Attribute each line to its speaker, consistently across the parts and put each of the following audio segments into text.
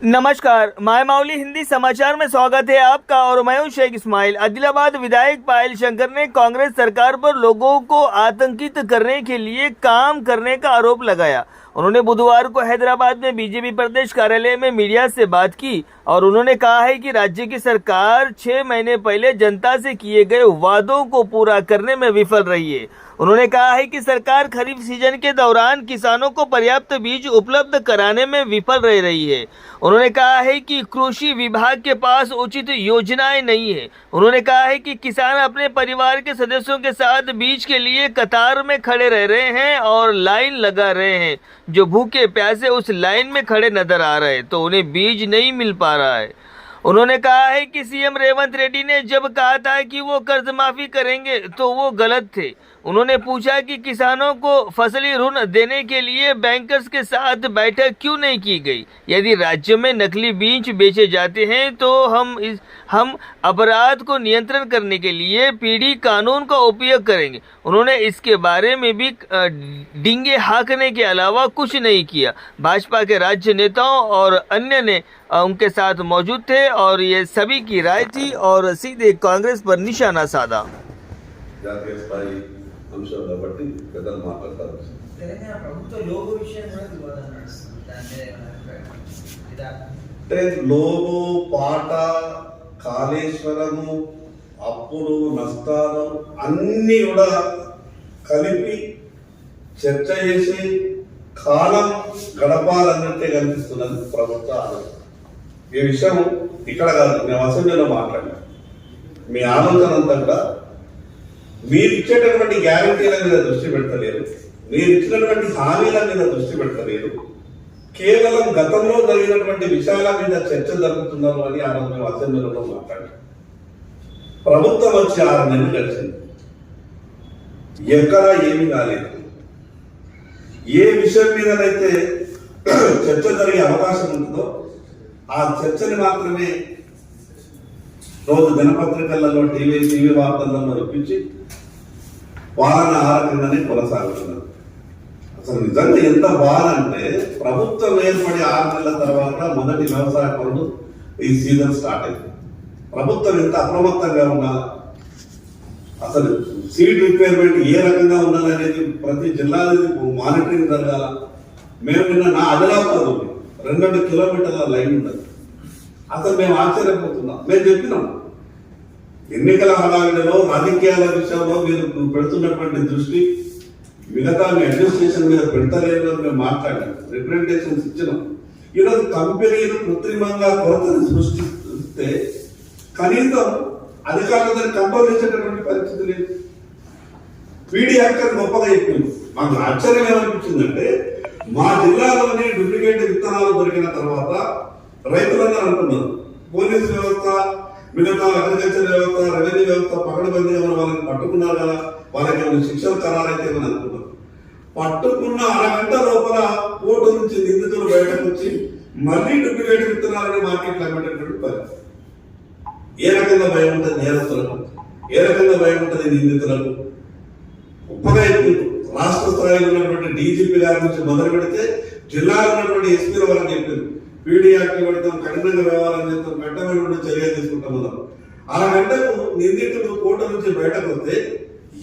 Speaker 1: नमस्कार, माय माउली हिंदी समाचार में स्वागत है आपका और मैं हूं शेख इस्माइल। आदिलाबाद विधायक पायल शंकर ने कांग्रेस सरकार पर लोगों को आतंकित करने के लिए काम करने का आरोप लगाया। उन्होंने बुधवार को हैदराबाद में बीजेपी प्रदेश कार्यालय में मीडिया से बात की और उन्होंने कहा है कि राज्य की सरकार 6 महीने पहले जनता से किए गए वादों को पूरा करने में विफल रही है। उन्होंने कहा है कि सरकार खरीफ सीजन के दौरान किसानों को पर्याप्त बीज उपलब्ध कराने में विफल रह रही है। उन्होंने कहा है कि कृषि विभाग के पास उचित योजनाएं नहीं है। उन्होंने कहा है कि किसान अपने परिवार के सदस्यों के साथ बीज के लिए कतार में खड़े रह रहे हैं और लाइन लगा रहे हैं। जो भूखे प्यासे उस लाइन में खड़े नजर आ रहे हैं तो उन्हें बीज नहीं मिल पा रहा है। उन्होंने कहा है कि सीएम रेवंत रेड्डी ने जब कहा था कि वो कर्ज माफी करेंगे तो वो गलत थे। उन्होंने पूछा कि किसानों को फसली ऋण देने के लिए बैंकर्स के साथ बैठक क्यों नहीं की गई। यदि राज्य में नकली बीज बेचे जाते हैं तो हम अपराध को नियंत्रण करने के लिए पीढ़ी कानून का उपयोग करेंगे। उन्होंने इसके बारे में भी डींगे हाँकने के अलावा कुछ नहीं किया। भाजपा के राज्य नेताओं और अन्य ने उनके साथ मौजूद थे और ये सभी की राय थी और सीधे कांग्रेस पर निशाना साधा।
Speaker 2: లోగో పాట కాళేశ్వరము అప్పుడు నష్టాలు అన్నీ కూడా కలిపి చర్చ చేసి కాలం గడపాలన్నట్టే కనిపిస్తున్నది ప్రభుత్వ ఆలోచన. ఈ విషయం ఇక్కడ కాదు, మేము అసెంబ్లీలో మాట్లాడాం. మీ ఆలోచన అంతా కూడా మీరు ఇచ్చేటటువంటి గ్యారంటీల మీద దృష్టి పెడతలేరు, మీరు ఇచ్చినటువంటి హామీల మీద దృష్టి పెడతలేరు, కేవలం గతంలో జరిగినటువంటి విషయాల మీద చర్చ జరుగుతున్నారు అని ఆ రోజు మేము అసెంబ్లీలో మాట్లాడాం. ప్రభుత్వం వచ్చి 6 నెలలు గడిచింది, ఎక్కడా ఏమీ కాలేదు. ఏ విషయం మీదనైతే చర్చ జరిగే అవకాశం ఉంటుందో ఆ చర్చని మాత్రమే రోజు దినపత్రికలలో టీవీ వార్తలలో రప్పించి పాలన ఆరకుండానే కొనసాగుతున్నారు. అసలు నిజంగా ఎంత బాధ అంటే ప్రభుత్వం ఏర్పడి 6 నెలల తర్వాత మొదటి వ్యవసాయ పనులు ఈ సీజన్ స్టార్ట్ అయింది. ప్రభుత్వం ఎంత అప్రమత్తంగా ఉండాలి, అసలు సీడ్ రిక్వైర్మెంట్ ఏ రకంగా ఉండాలనేది ప్రతి జిల్లాలో మానిటరింగ్ జరగాల. మేము నిన్న నా ఆదిలాబాద్ 2 కిలోమీటర్ల లైన్ ఉండదు. అసలు మేము ఆశ్చర్యపోతున్నాం. మేము చెప్పినాం ఎన్నికల హడావిడిలో రాజకీయాల విషయంలో మీరు పెడుతున్నటువంటి దృష్టి మిగతా మీ అడ్మినిస్ట్రేషన్ మీద పెడతలేదు అని మేము మాట్లాడాం, రిప్రజెంటేషన్స్ ఇచ్చినాం. ఈరోజు కంపెనీలు కృత్రిమంగా కొరతను సృష్టిస్తే కనీసం అధికారులు దాన్ని కంట్రోల్ చేసేటటువంటి పరిస్థితి లేదు. పీడీ యాక్టర్ గొప్పగా చెప్పింది. మాకు ఆశ్చర్యం ఏమనిపించిందంటే మా జిల్లాలోని డూప్లికేట్ విత్తనాలు దొరికిన తర్వాత రైతులందరూ అంటున్నారు పోలీస్ వ్యవస్థ, మిగతా అగ్రికల్చర్ వ్యవస్థ, రెవెన్యూ వ్యవస్థ పకడ్బందీగా వాళ్ళని పట్టుకున్నారు కదా, వాళ్ళకి ఏమైనా శిక్షలు ఖరారైతే అని అనుకున్నారు. పట్టుకున్న అరగంట లోపల కోర్టు నుంచి నిందితులు బయటకు వచ్చి మళ్ళీ డూప్లికేట్ విత్తనాలని మార్కెట్లో అమ్మేటటువంటి పరిస్థితి. ఏ రకంగా భయం ఉంటుంది నేరస్తులకు, ఏ రకంగా భయం ఉంటుంది నిందితులకు? గొప్పగా చెప్పింది. రాష్ట్ర స్థాయిలో ఉన్నటువంటి డీజీపీ గారి నుంచి మొదలు పెడితే జిల్లాలో ఉన్నటువంటి ఎస్పీల వరకు చెప్పింది పీడీ యాక్ట్ పెడతాం, కఠినంగా వ్యవహారం చేస్తాం, కఠినమైన చర్య తీసుకుంటాం. అరగంటకు నిందితుడు కోర్టు నుంచి బయటకు వస్తే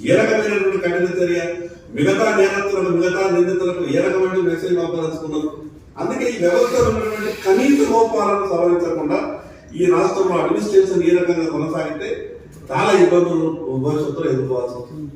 Speaker 2: ఏ రకమైనటువంటి కఠిన చర్య, మిగతా నేరస్తులకు మిగతా నిందితులకు ఏ రకమైన మెసేజ్ పంపదలుచుకున్నారు? అందుకే ఈ వ్యవస్థలో ఉన్నటువంటి కనీస లోపాలను సవరించకుండా ఈ రాష్ట్రంలో అడ్మినిస్ట్రేషన్ ఈ రకంగా కొనసాగితే చాలా ఇబ్బందులు భవిష్యత్తులో ఎదుర్కోవాల్సి వస్తుంది.